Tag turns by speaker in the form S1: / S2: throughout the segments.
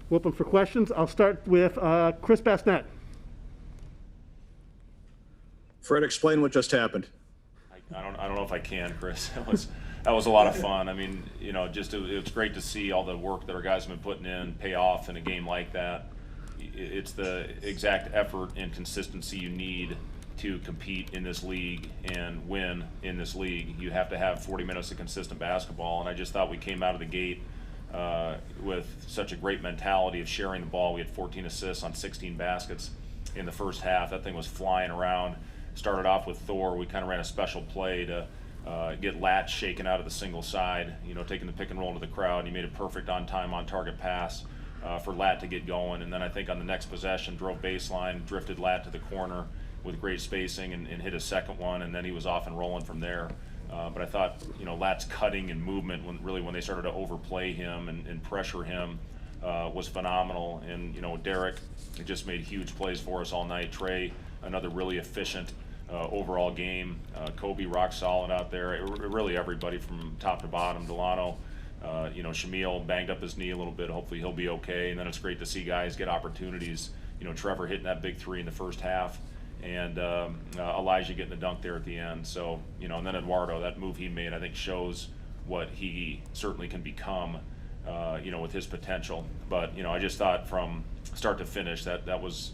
S1: We're open for questions. I'll start with Chris Bassnett.
S2: Fred, explain what just happened.
S3: I don't know if I can, Chris. That was a lot of fun. I mean, it's great to see all the work that our guys have been putting in pay off in a game like that. It's the exact effort and consistency you need to compete in this league and win in this league. You have to have 40 minutes of consistent basketball, and I just thought we came out of the gate with such a great mentality of sharing the ball. We had 14 assists on 16 baskets in the first half. That thing was flying around. Started off with Thor. We kind of ran a special play to get Latch shaken out of the single side, taking the pick and roll to the crowd. He made a perfect on-time, on-target pass for Lat to get going. And then I think on the next possession, drove baseline, drifted Lat to the corner with great spacing and hit a second one, and then he was off and rolling from there. But I thought, Lat's cutting and movement, when they started to overplay him and pressure him, was phenomenal. And, Derek just made huge plays for us all night. Trey, another really efficient overall game. Kobe, rock solid out there. Really everybody from top to bottom. Delano, Shamil banged up his knee a little bit. Hopefully he'll be okay. And then it's great to see guys get opportunities. Trevor hitting that big three in the first half, and Elijah getting the dunk there at the end. So, and then Eduardo, that move he made, I think shows what he certainly can become, with his potential. But, I just thought from start to finish that was,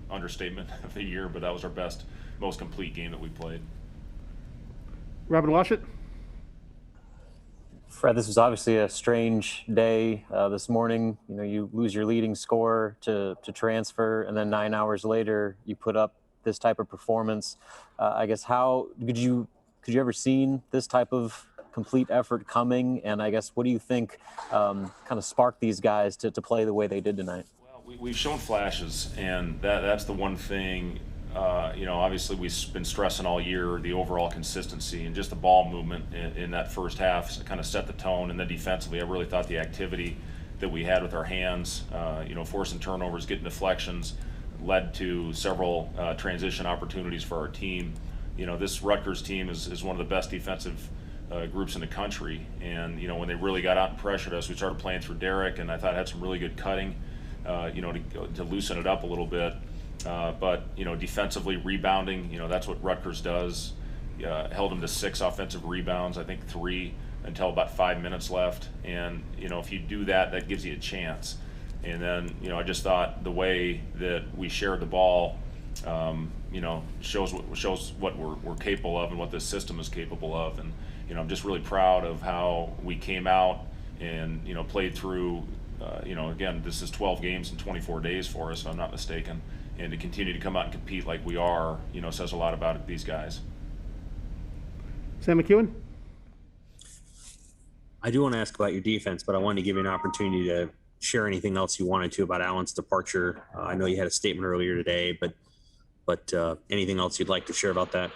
S3: understatement of the year, but that was our best, most complete game that we played.
S1: Robin Washut.
S4: Fred, this was obviously a strange day this morning. You lose your leading scorer to transfer, and then 9 hours later, you put up this type of performance. I guess how could you ever seen this type of complete effort coming? And I guess what do you think kind of sparked these guys to play the way they did tonight?
S3: Well, we've shown flashes, and that's the one thing. Obviously we've been stressing all year the overall consistency and just the ball movement in that first half kind of set the tone. And then defensively, I really thought the activity that we had with our hands, forcing turnovers, getting deflections, led to several transition opportunities for our team. This Rutgers team is one of the best defensive groups in the country. And, when they really got out and pressured us, we started playing through Derek, and I thought had some really good cutting, to loosen it up a little bit. But defensively rebounding, that's what Rutgers does. Held them to 6 offensive rebounds, I think 3 until about 5 minutes left. And if you do that, that gives you a chance. And then I just thought the way that we shared the ball, shows what we're capable of and what this system is capable of. And I'm just really proud of how we came out and played through. Again, this is 12 games in 24 days for us, if I'm not mistaken. And to continue to come out and compete like we are, says a lot about these guys.
S1: Sam McEwen.
S5: I do want to ask about your defense, but I wanted to give you an opportunity to share anything else you wanted to about Allen's departure. I know you had a statement earlier today, but anything else you'd like to share about that?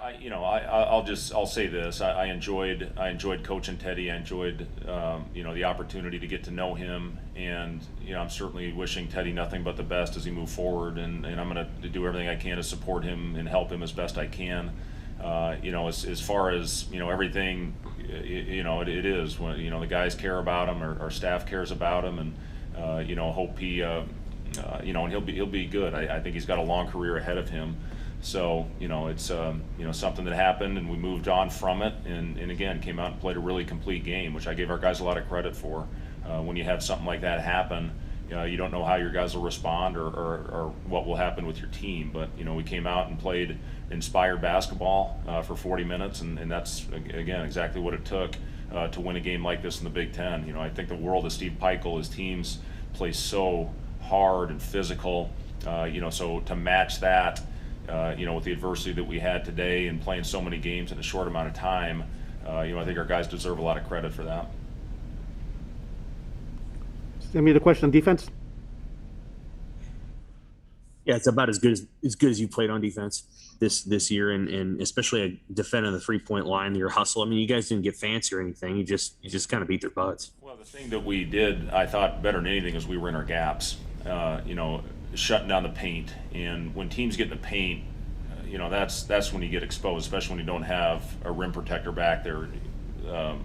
S3: I'll say this. I enjoyed coaching Teddy. I enjoyed, the opportunity to get to know him, and I'm certainly wishing Teddy nothing but the best as he moves forward. And I'm going to do everything I can to support him and help him as best I can. As far as everything, it is when the guys care about him, our staff cares about him, and hope he, and he'll be good. I think he's got a long career ahead of him. So, it's, something that happened, and we moved on from it, and again, came out and played a really complete game, which I gave our guys a lot of credit for. When you have something like that happen, you don't know how your guys will respond or what will happen with your team. But, we came out and played inspired basketball for 40 minutes, and that's, again, exactly what it took to win a game like this in the Big Ten. I think the world of Steve Peichel, his teams play so hard and physical, so to match that, with the adversity that we had today and playing so many games in a short amount of time, I think our guys deserve a lot of credit for that.
S1: Send me the question on defense.
S5: Yeah, it's about as good as you played on defense this year, and especially defending the 3-point line, your hustle. I mean, you guys didn't get fancy or anything. You just kind of beat their butts.
S3: Well, the thing that we did, I thought, better than anything, is we were in our gaps. Shutting down the paint, and when teams get in the paint, that's when you get exposed, especially when you don't have a rim protector back there.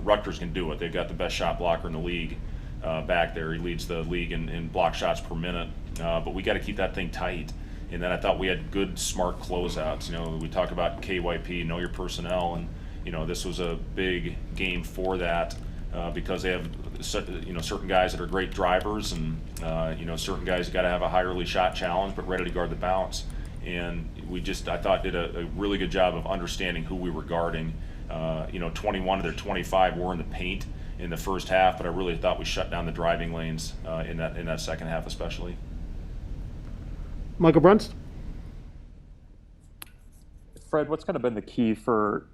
S3: Rutgers can do it. They've got the best shot blocker in the league, back there. He leads the league in block shots per minute. But we got to keep that thing tight. And then I thought we had good, smart closeouts. We talk about KYP, know your personnel, and this was a big game for that because they have certain guys that are great drivers, and certain guys got to have a high early shot challenge, but ready to guard the bounce. And I thought did a really good job of understanding who we were guarding. 21 of their 25 were in the paint in the first half, but I really thought we shut down the driving lanes in that second half especially.
S1: Michael Brunst?
S6: Fred, what's kind of been the key for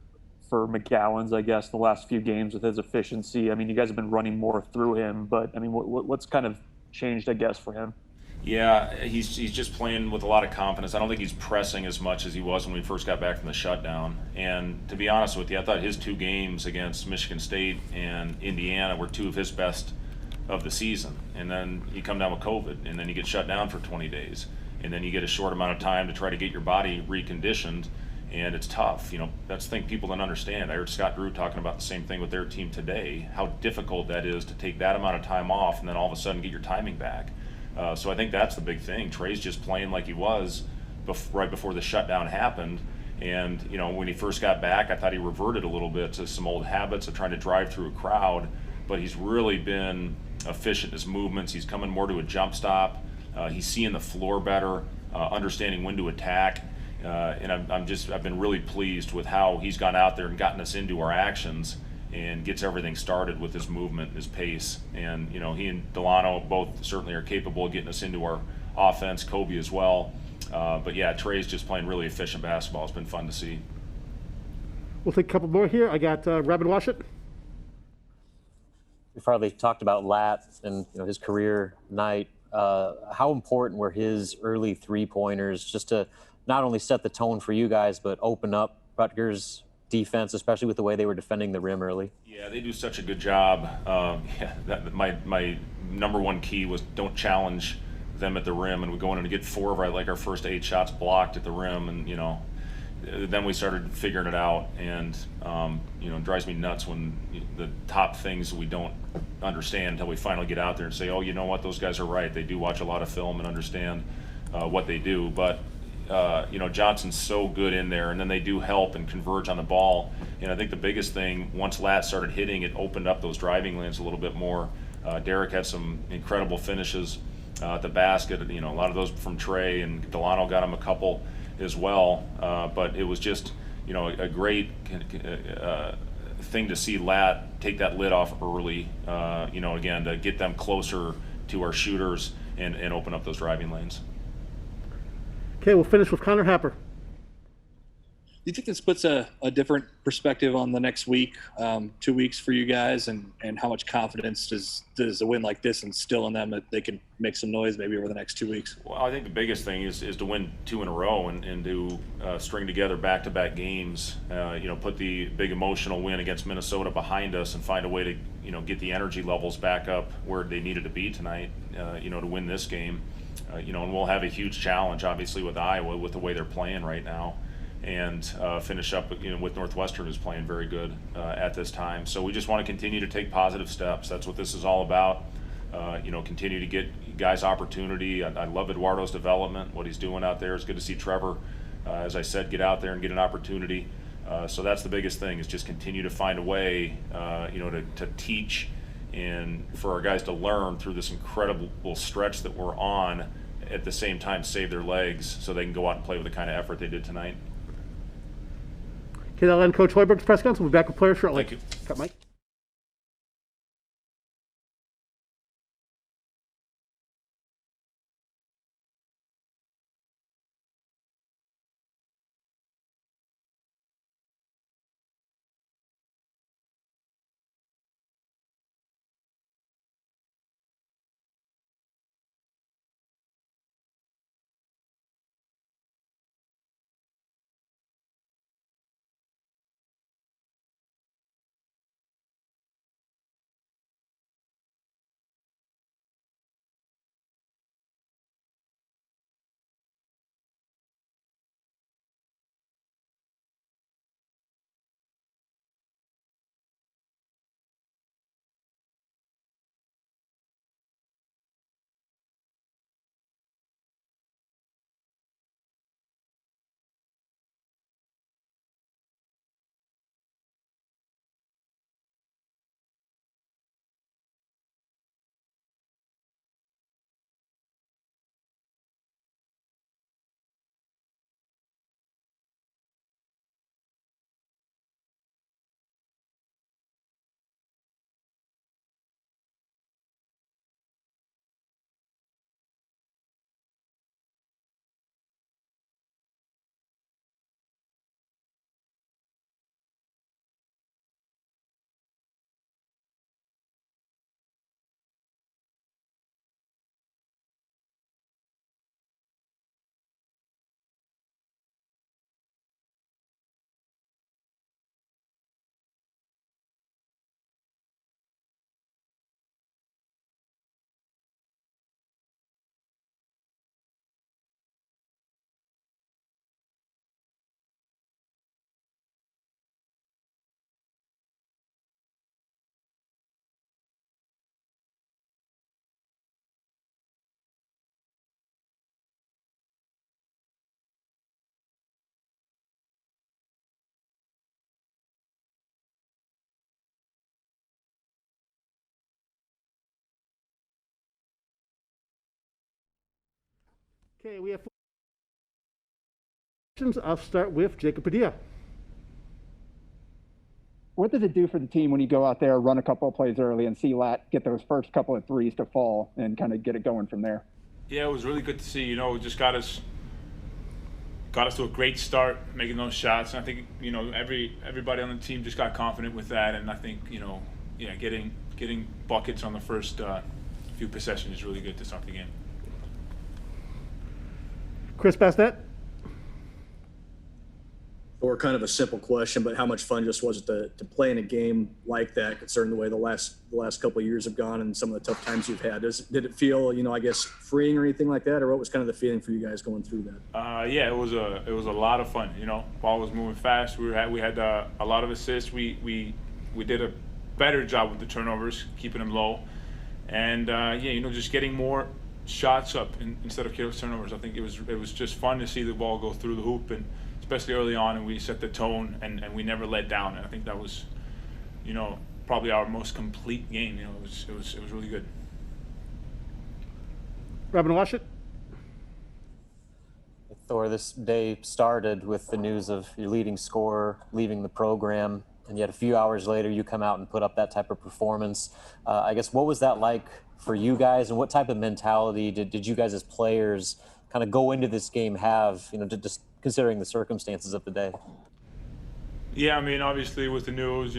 S6: McGowan's, I guess, the last few games with his efficiency? I mean, you guys have been running more through him, but I mean, what's kind of changed, I guess, for him?
S3: Yeah, he's just playing with a lot of confidence. I don't think he's pressing as much as he was when we first got back from the shutdown. And to be honest with you, I thought his 2 games against Michigan State and Indiana were 2 of his best of the season. And then you come down with COVID, and then you get shut down for 20 days. And then you get a short amount of time to try to get your body reconditioned, and it's tough. That's the thing people don't understand. I heard Scott Drew talking about the same thing with their team today, how difficult that is to take that amount of time off and then all of a sudden get your timing back. So I think that's the big thing. Trey's just playing like he was right before the shutdown happened. And, when he first got back, I thought he reverted a little bit to some old habits of trying to drive through a crowd, but he's really been efficient in his movements. He's coming more to a jump stop. He's seeing the floor better, understanding when to attack, and I've been really pleased with how he's gone out there and gotten us into our actions and gets everything started with his movement, his pace, and he and Delano both certainly are capable of getting us into our offense. Kobe as well, but yeah, Trey's just playing really efficient basketball. It's been fun to see.
S1: We'll take a couple more here. I got Robin Washut.
S4: We've hardly talked about Lat and his career night. How important were his early 3-pointers just to not only set the tone for you guys, but open up Rutgers' defense, especially with the way they were defending the rim early?
S3: Yeah, they do such a good job. My number one key was don't challenge them at the rim, and we go in and get 4 of our first 8 shots blocked at the rim, and then we started figuring it out, and it drives me nuts when the top things we don't understand until we finally get out there and say, oh, you know what, those guys are right. They do watch a lot of film and understand what they do. But Johnson's so good in there, and then they do help and converge on the ball. And I think the biggest thing, once Lat started hitting, it opened up those driving lanes a little bit more. Derek had some incredible finishes at the basket. A lot of those from Trey, and Delano got him a couple as well. But it was just, a great thing to see Lat take that lid off early, again, to get them closer to our shooters and open up those driving lanes.
S1: Okay, we'll finish with Connor Happer.
S7: Do you think this puts a different perspective on the next week, 2 weeks for you guys, and how much confidence does a win like this instill in them that they can make some noise maybe over the next 2 weeks?
S3: Well, I think the biggest thing is to win 2 in a row and to string together back-to-back games, put the big emotional win against Minnesota behind us and find a way to, get the energy levels back up where they needed to be tonight, to win this game. And we'll have a huge challenge, obviously, with Iowa with the way they're playing right now. And finish up with Northwestern, who's playing very good at this time. So we just want to continue to take positive steps. That's what this is all about. Continue to get guys opportunity. I love Eduardo's development, what he's doing out there. It's good to see Trevor, as I said, get out there and get an opportunity. So that's the biggest thing, is just continue to find a way, to teach and for our guys to learn through this incredible stretch that we're on, at the same time save their legs so they can go out and play with the kind of effort they did tonight.
S1: Okay, that'll end Coach Hoiberg's press conference. We'll be back with players shortly.
S3: Thank you.
S1: Cut, Mike. Okay, we have 4 questions. I'll start with Jacob Padilla.
S8: What does it do for the team when you go out there, run a couple of plays early, and see Lat get those first couple of threes to fall and kind of get it going from there?
S9: Yeah, it was really good to see. It just got us to a great start making those shots. And I think everybody on the team just got confident with that. And I think getting buckets on the first few possessions is really good to start the game.
S1: Chris Bastet.
S2: Or kind of a simple question, but how much fun just was it to play in a game like that, considering the way the last couple of years have gone and some of the tough times you've had? Did it feel, I guess, freeing or anything like that, or what was kind of the feeling for you guys going through that?
S9: Yeah, it was a lot of fun. Ball was moving fast. We had a lot of assists. We did a better job with the turnovers, keeping them low, and just getting more shots up instead of turnovers. I think it was just fun to see the ball go through the hoop, and especially early on, and we set the tone, and we never let down. And I think that was, probably our most complete game. It was really good.
S1: Robin Washut.
S4: Thor, this day started with the news of your leading scorer leaving the program, and yet a few hours later you come out and put up that type of performance. I guess, what was that like for you guys, and what type of mentality did you guys as players kind of go into this game have, just considering the circumstances of the day?
S9: Yeah, I mean, obviously with the news,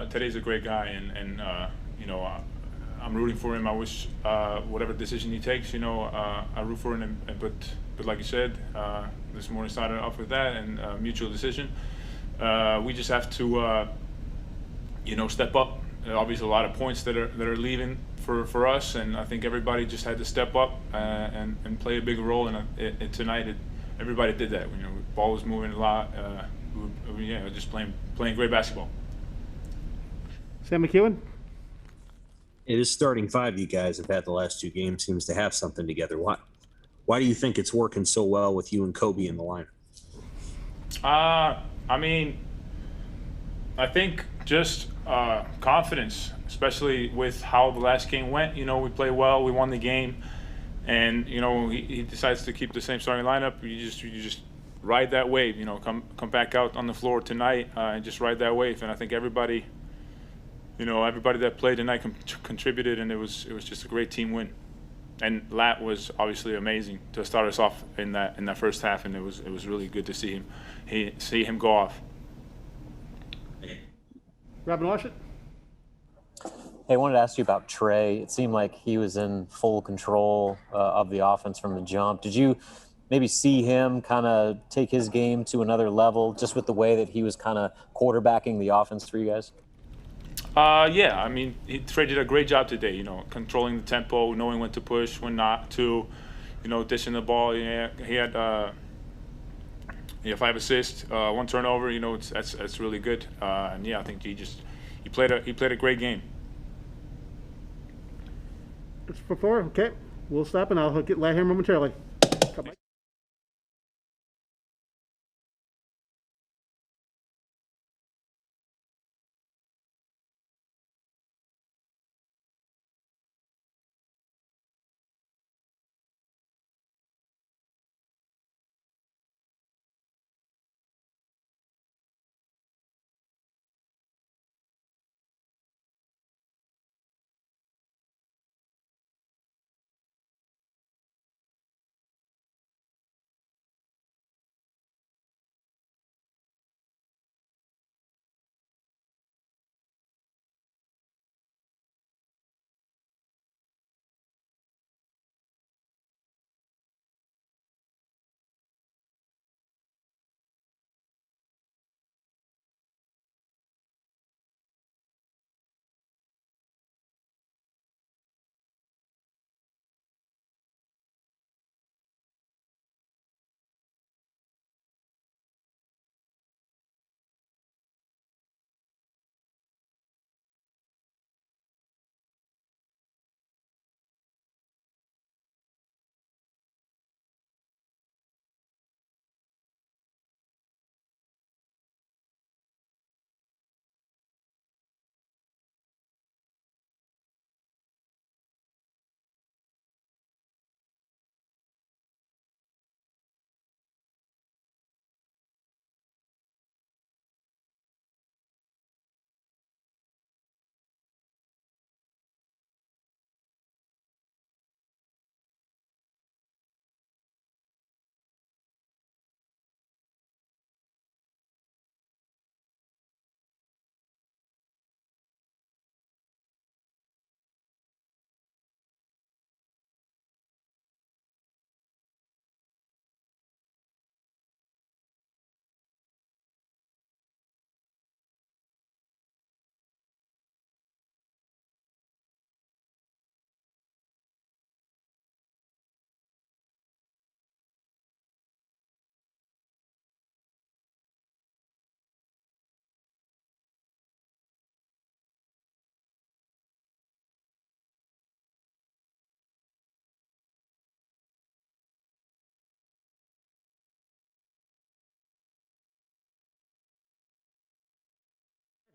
S9: today's a great guy, and I'm rooting for him. I wish whatever decision he takes, I root for him. But like you said, this morning started off with that and mutual decision. We just have to, step up. Obviously, a lot of points that are leaving for us, and I think everybody just had to step up and play a big role. And tonight, everybody did that. The ball was moving a lot. Just playing great basketball.
S1: Sam McEwen.
S5: This starting five you guys have had the last 2 games seems to have something together. Why do you think it's working so well with you and Kobe in the line?
S9: I mean, I think just confidence, especially with how the last game went. We played well, we won the game, and he decides to keep the same starting lineup. You just ride that wave. Come back out on the floor tonight and just ride that wave. And I think everybody that played tonight contributed, and it was just a great team win. And Lat was obviously amazing to start us off in that first half, and it was really good to see him go off.
S1: Robin Washut.
S4: Hey, I wanted to ask you about Trey. It seemed like he was in full control of the offense from the jump. Did you maybe see him kind of take his game to another level, just with the way that he was kind of quarterbacking the offense for you guys?
S9: Yeah, I mean, Trey did a great job today, controlling the tempo, knowing when to push, when not to, dishing the ball. Yeah, he had 5 assists, 1 turnover. That's really good. And yeah, I think he played a great game.
S1: It's for 4. Okay, we'll stop, and I'll get Lat here momentarily.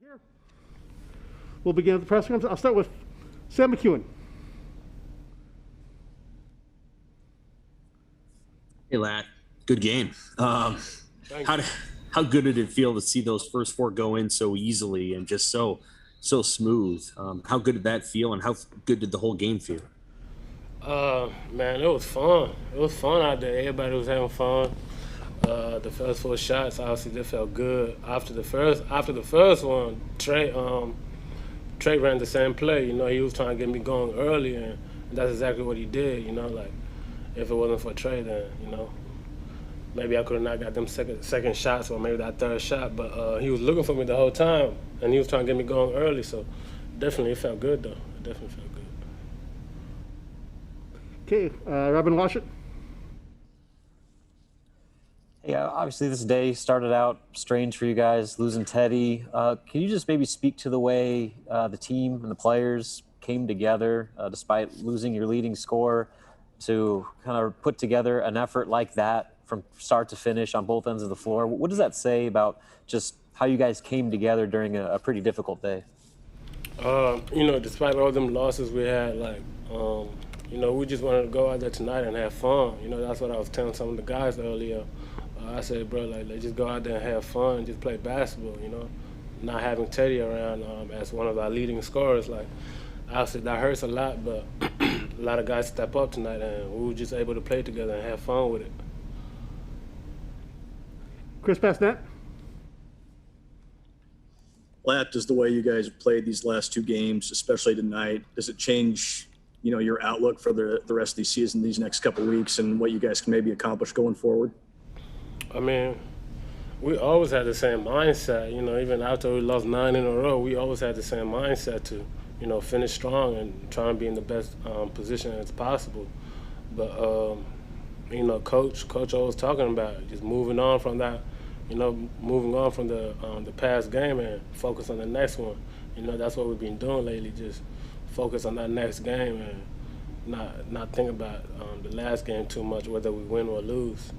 S1: Here. We'll begin with the press conference. I'll start with Sam McEwen.
S5: Hey, Lat. Good game. How good did it feel to see those first four go in so easily and just so smooth? How good did that feel, and how good did the whole game feel?
S10: Man, it was fun. It was fun out there. Everybody was having fun. The first four shots, obviously, they felt good. After the first one, Trey ran the same play. You know, he was trying to get me going early, and that's exactly what he did. You know, like if it wasn't for Trey, then maybe I could have not got them second shots or maybe that third shot. But he was looking for me the whole time, and he was trying to get me going early. So definitely, it felt good though. It definitely felt good.
S1: Okay, Robin Washut.
S4: Yeah, obviously this day started out strange for you guys, losing Teddy. Can you just maybe speak to the way the team and the players came together despite losing your leading scorer to kind of put together an effort like that from start to finish on both ends of the floor? What does that say about just how you guys came together during a pretty difficult day?
S10: Despite all them losses we had, we just wanted to go out there tonight and have fun. That's what I was telling some of the guys earlier. I said, bro, let's just go out there and have fun and just play basketball, Not having Teddy around as one of our leading scorers, obviously that hurts a lot, but a lot of guys step up tonight and we were just able to play together and have fun with it.
S1: Chris Basnett.
S2: Lat, does the way you guys have played these last two games, especially tonight, does it change, your outlook for the rest of the season, these next couple of weeks, and what you guys can maybe accomplish going forward?
S10: I mean, we always had the same mindset, even after we lost 9 in a row, we always had the same mindset to, finish strong and try and be in the best position as possible. But, Coach always talking about it, just moving on from that, moving on from the past game and focus on the next one. That's what we've been doing lately, just focus on that next game and not think about the last game too much, whether we win or lose.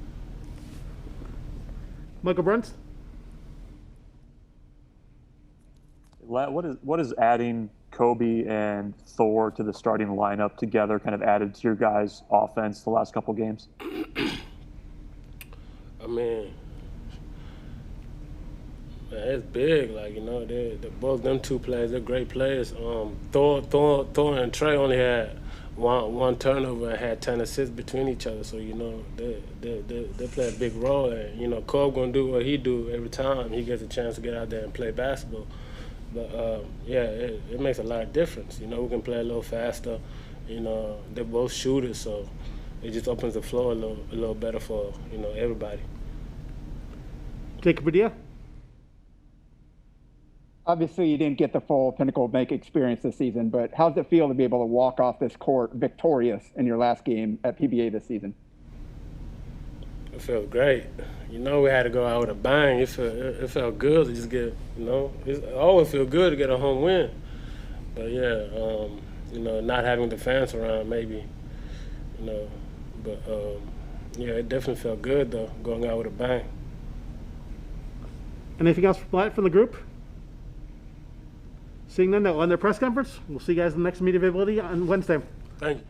S1: Michael Bruns.
S6: What is adding Kobe and Thor to the starting lineup together kind of added to your guys' offense the last couple games?
S10: I mean, it's big. They're both them two players. They're great players. Thor and Trey only had one turnover and had 10 assists between each other. So they play a big role. And Kobe gonna do what he do every time he gets a chance to get out there and play basketball. But it makes a lot of difference. We can play a little faster. They're both shooters, so it just opens the floor a little better for everybody.
S1: Jacob Padilla.
S8: Obviously, you didn't get the full Pinnacle Bank experience this season, but how does it feel to be able to walk off this court victorious in your last game at PBA this season?
S10: It felt great. We had to go out with a bang. It felt good to just get, it always feel good to get a home win. But not having the fans around maybe, but it definitely felt good though, going out with a bang.
S1: Anything else from the group? Seeing none, they'll end their press conference. We'll see you guys in the next media availability on Wednesday.
S10: Thank you.